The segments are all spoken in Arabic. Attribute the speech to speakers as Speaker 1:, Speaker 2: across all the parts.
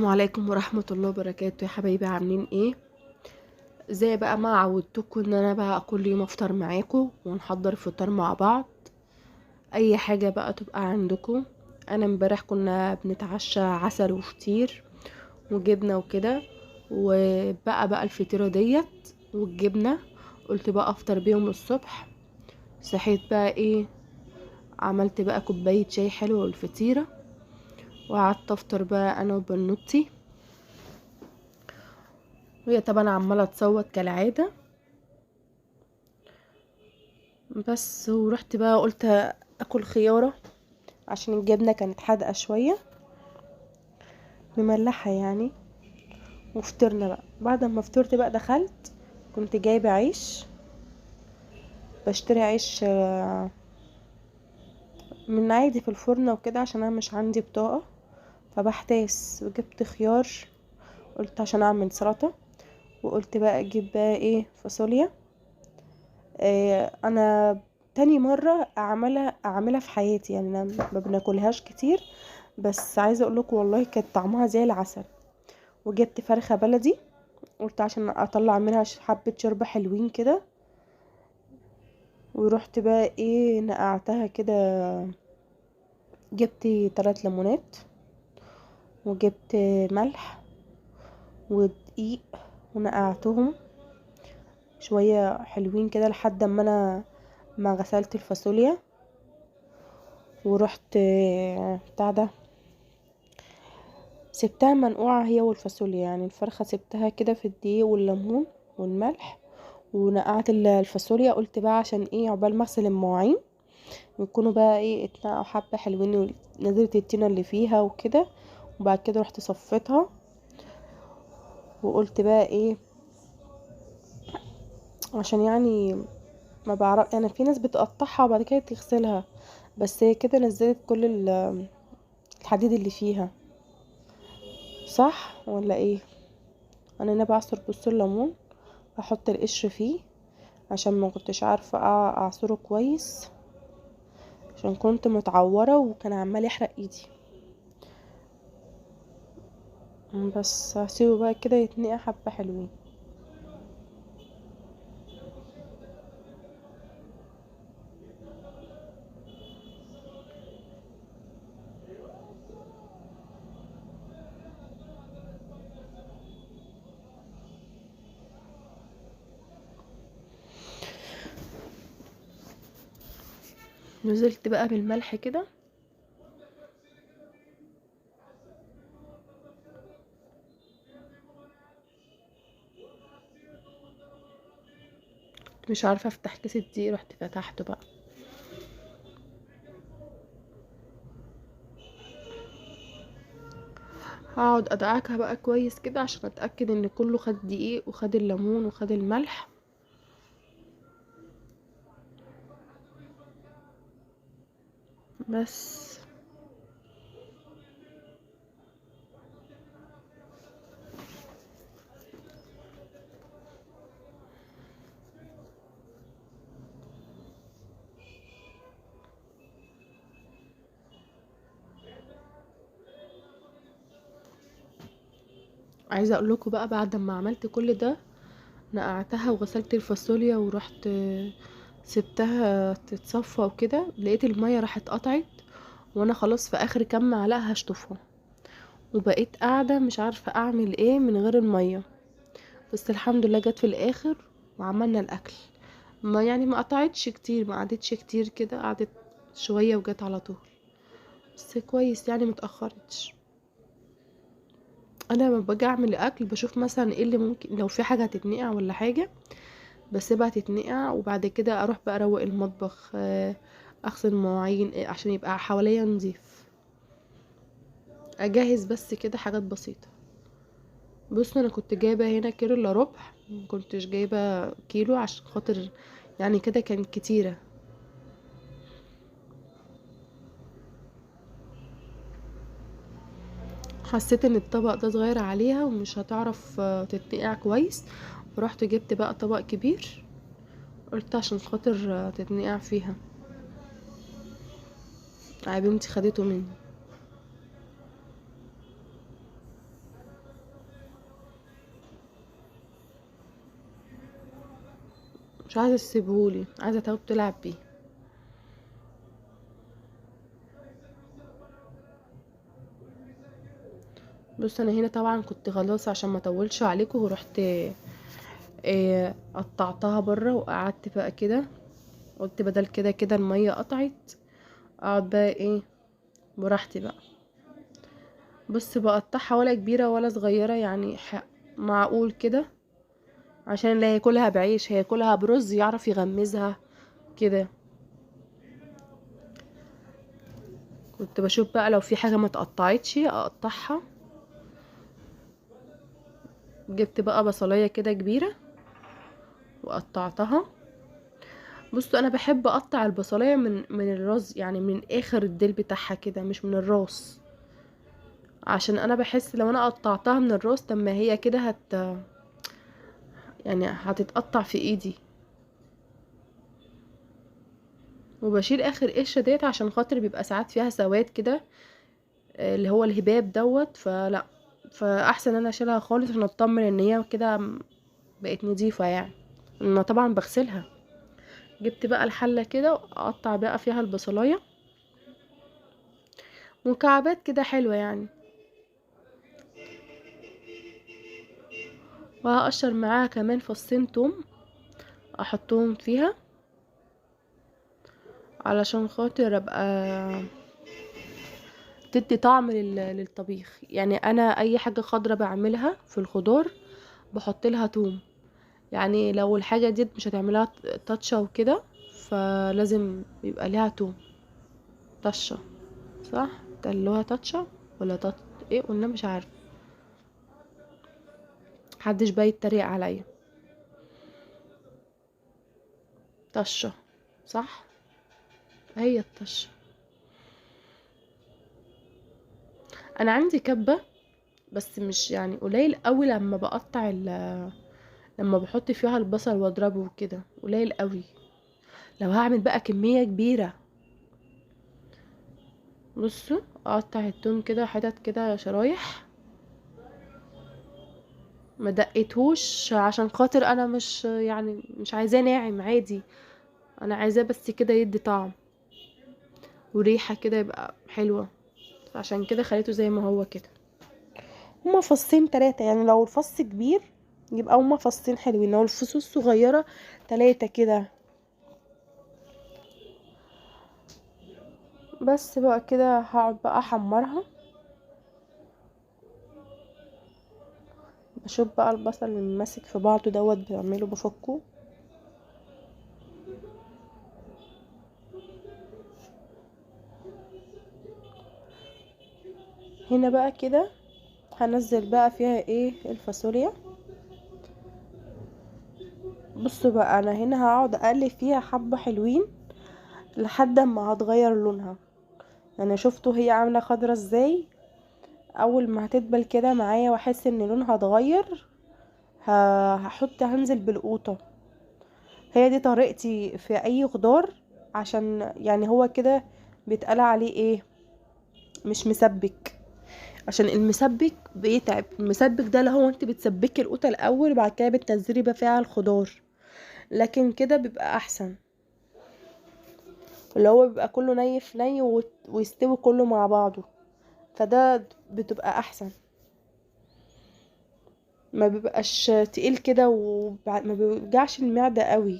Speaker 1: عليكم ورحمة الله وبركاته يا حبايبي، عاملين ايه؟ زي بقى ما عودتكم ان انا بقى كل يوم افطر معاكم ونحضر فطار مع بعض. اي حاجة بقى تبقى عندكم. انا امبارح كنا بنتعشى عسل وفطير وجبنة وكده، وبقى الفطيرة ديت والجبنة. قلت بقى افطر بيهم الصبح. صحيت بقى ايه، عملت بقى كوباية شاي حلو والفطيرة، وقعدت افطر بقى انا وبنوتي، وهي طبعا عمالة تصوت كالعادة. بس ورحت بقى قلت اكل خيارة عشان الجبنة كانت حادقة شوية، مملحة يعني. وفطرنا بقى. بعد ما فطرت بقى دخلت، كنت جايبة عيش، بشتري عيش من عادي في الفرن وكده عشان انا مش عندي بطاقة، فبحتاس وجبت خيار. قلت عشان اعمل سلطة، وقلت بقى اجيب بقى ايه، فاصوليا. انا تاني مرة اعملها في حياتي، يعني انا ما بناكلهاش كتير، بس عايزة اقولكم والله كانت طعمها زي العسل. وجبت فرخة بلدي، قلت عشان اطلع منها حبة شوربة حلوين كده. ورحت بقى ايه، نقعتها كده. جبت 3 ليمونات، وجبت ملح ودقيق، ونقعتهم شوية حلوين كده لحد ما انا ما غسلت الفاصوليا. ورحت بتاع ده، سبتها منقوعة هي والفاصوليا، يعني الفرخة سبتها كده في الدقيق والليمون والملح، ونقعت الفاصوليا. قلت بقى عشان ايه، عقبال ما اغسل المواعين ويكونوا بقى ايه اتنقعوا حبة حلوين، ونزلت الطينة اللي فيها وكده. وبعد كده رحت صفيتها. وقلت بقى ايه، عشان يعني ما بعرف، يعني في ناس بتقطعها وبعد كده تغسلها، بس هي كده نزلت كل الحديد اللي فيها. صح ولا ايه؟ انا بعصر بص الليمون، احط القشر فيه عشان ما كنتش عارفه اعصره كويس، عشان كنت متعوره وكان عمال يحرق ايدي. بس هسيبه بقى كده يتنقع حبه حلوين. نزلت بقى بالملح كده، مش عارفه افتح كيس الدقيق، رحت فتحته بقى. هقعد ادعكها بقى كويس كده عشان اتاكد ان كله خد دقيق وخد الليمون وخد الملح. بس عايزه اقول لكم بقى، بعد ما عملت كل ده نقعتها وغسلت الفاصوليا، ورحت سبتها تتصفى وكده، لقيت المية راحت قطعت، وانا خلاص في اخر كام معلقه هشطفها، وبقيت قاعده مش عارفه اعمل ايه من غير المية. بس الحمد لله جت في الاخر وعملنا الاكل. ما يعني ما قطعتش كتير، ما قعدتش كتير كده، قعدت شويه وجت على طول. بس كويس يعني متاخرتش. انا لما باجي اعمل الاكل بشوف مثلا ايه اللي ممكن، لو في حاجه هتتنقع ولا حاجه بسيبها تتنقع، وبعد كده اروح بقى اروق المطبخ، اغسل مواعين، عشان يبقى حواليا نظيف. اجهز بس كده حاجات بسيطه. بص انا كنت جايبه هنا كيلو الا ربع، مكنتش جايبه كيلو عشان خاطر يعني كده كانت كتيره. حسيت ان الطبق ده صغير عليها ومش هتعرف تتنقع كويس، ورحت جبت بقى طبق كبير، قلت عشان خاطر تتنقع فيها. بنتي خدته مني. مش عايزه تسيبهولي، عايزه تقعد تلعب بيه. بص انا هنا طبعا كنت خلاص عشان ما اطولش عليكم، ورحت قطعتها بره وقعدت بقى كده. قلت بدل كده كده الميه قطعت، اقعد بقى ايه براحتي بقى. بص بقطعها ولا كبيره ولا صغيره، يعني معقول كده، عشان اللي هياكلها بعيش هياكلها برز يعرف يغمزها كده. كنت بشوف بقى لو في حاجه ما اتقطعتش اقطعها. جبت بقى بصلايه كده كبيره وقطعتها. بصوا انا بحب اقطع البصلايه من الراس، يعني من اخر الديل بتاعها كده، مش من الراس، عشان انا بحس لو انا قطعتها من الراس طب ما هي كده يعني هتتقطع في ايدي. وبشيل اخر قشره ديت عشان خاطر بيبقى ساعات فيها سواد كده، اللي هو الهباب دوت، فلا، فاحسن انا اشيلها خالص عشان اطمن ان هي كده بقت نضيفه يعني. انا طبعا بغسلها. جبت بقى الحله كده واقطع بقى فيها البصلايه مكعبات كده حلوه يعني، وهقشر معاها كمان فصين توم احطهم فيها علشان خاطر ابقى تدي طعم للطبيخ. يعني انا اي حاجه خضرة بعملها في الخضار بحط لها توم. يعني لو الحاجه دي مش هتعملها طشه وكده فلازم يبقى ليها توم طشه، صح؟ تقلوها طشه ولا ايه قلنا مش عارف، محدش بقى يتريق عليا. طشه، صح، هي الطشه. انا عندي كبه بس مش يعني قليل قوي لما بقطع لما بحط فيها البصل واضربه وكده قليل قوي. لو هعمل بقى كمية كبيرة، بصوا اقطع التوم كده حتت كده شرايح، ما دقيتهوش عشان خاطر انا مش يعني مش عايزاه ناعم عادي، انا عايزاه بس كده يدي طعم وريحة كده يبقى حلوة، عشان كده خليته زي ما هو كده. هما فصين تلاتة، يعني لو الفص كبير يبقى هما فصين حلوين، لو الفصوص صغيرة تلاتة كده. بس بقى كده هقعد بقى احمرها. بشوف بقى البصل اللي ماسك في بعضه دوت بعمله بفكه. هنا بقى كده هنزل بقى فيها ايه الفاصوليا. بصوا بقى انا هنا هقعد اقلب فيها حبة حلوين لحد ما هتغير لونها. يعني شفتوا هي عاملة خضرة ازاي؟ اول ما هتدبل كده معايا واحس ان لونها اتغير هنزل بالقوطة. هي دي طريقتي في اي خضار، عشان يعني هو كده بيتقال عليه ايه، مش مسبك. عشان المسبك بيتعب، المسبك ده اللي هو انت بتسبكي القوطة الاول وبعد كده بتنزلي بقى فيها الخضار، لكن كده بيبقى احسن، اللي هو بيبقى كله ني في ني ويستوي كله مع بعضه، فده بتبقى احسن. ما بيبقاش تقيل كده وما بيوجعش المعدة قوي.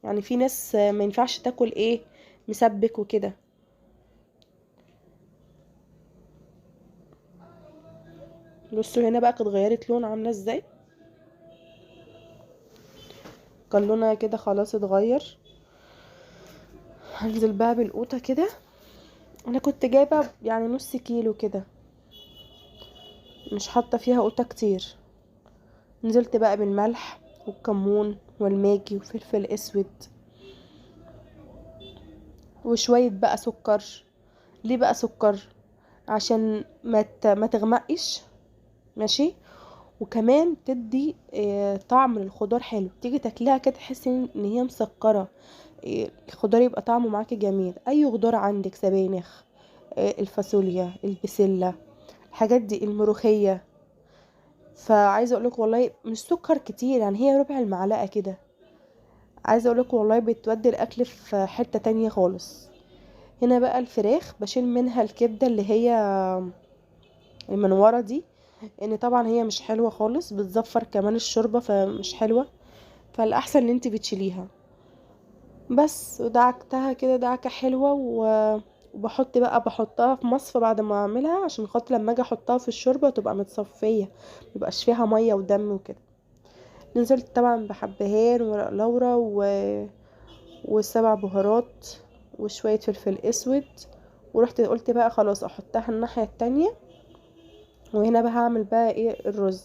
Speaker 1: يعني في ناس ما ينفعش تاكل ايه مسبك وكده. بصوا هنا بقى كانت غيرت لون عامله ازاي، كان لونها كده خلاص اتغير. هنزل بقى بالقوطه كده. انا كنت جايبه يعني نص كيلو كده، مش حاطه فيها قوطه كتير. نزلت بقى بالملح والكمون والماجي وفلفل اسود وشويه بقى سكر. ليه بقى سكر؟ عشان ما تغمقش، ماشي، وكمان تدي طعم للخضار حلو، تيجي تاكلها كده تحسي ان هي مسكره. الخضار يبقى طعمه معاكي جميل. اي خضار عندك، سبانخ، الفاصوليا، البسله، الحاجات دي، الملوخيه. فعايزه اقولك والله مش سكر كتير، يعني هي ربع المعلقه كده، عايزه اقولك والله بتودي الاكل في حته تانية خالص. هنا بقى الفراخ بشيل منها الكبده اللي هي المنوره دي، ان طبعا هي مش حلوه خالص، بتزفر كمان الشوربه فمش حلوه، فالاحسن ان انت بتشيليها. بس ودعكتها كده دعكه حلوه وبحط بقى بحطها في مصفى بعد ما اعملها، عشان خاطر لما اجي احطها في الشوربه تبقى متصفيه، ميبقاش فيها ميه ودم وكده. نزلت طبعا بحبهان وورق لورا والسبع بهارات وشويه فلفل اسود، ورحت قلت بقى خلاص احطها الناحيه التانية. وهنا بقى هعمل بقى ايه الرز.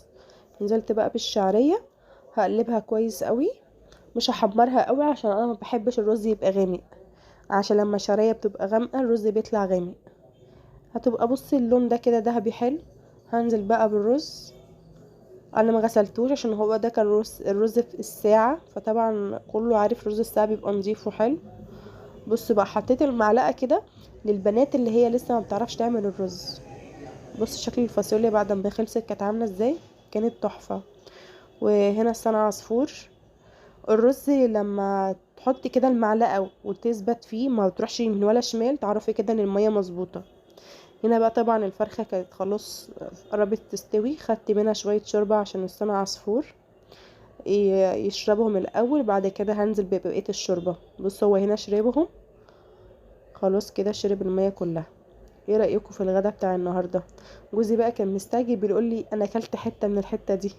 Speaker 1: نزلت بقى بالشعريه، هقلبها كويس قوي، مش هحمرها قوي عشان انا ما بحبش الرز يبقى غامق، عشان لما الشعريه بتبقى غامقه الرز بيطلع غامق. هتبقى بصي اللون ده كده ذهبي حلو. هنزل بقى بالرز، انا ما غسلتوش عشان هو ده كان الرز في الساعه، فطبعا كله عارف رز الساعه بيبقى نظيف وحلو. بص بقى حطيت المعلقه كده للبنات اللي هي لسه ما بتعرفش تعمل الرز. بص شكل الفاصوليا بعد ما خلصت كانت عامله ازاي، كانت تحفه. وهنا السنة عصفور. الرز لما تحطي كده المعلقه وتثبت فيه ما بتروحش يمين ولا شمال، تعرفي كده ان الميه مظبوطه. هنا بقى طبعا الفرخه كانت خلاص قربت تستوي، خدت منها شويه شوربه عشان السنة عصفور يشربهم الاول، بعد كده هنزل ببقيه الشوربه. بص هو هنا شربهم خلاص كده، شرب الميه كلها. ايه رايكم في الغدا بتاع النهارده؟ جوزي بقى كان مستعجب بيقول لي انا اكلت حته من الحته دي.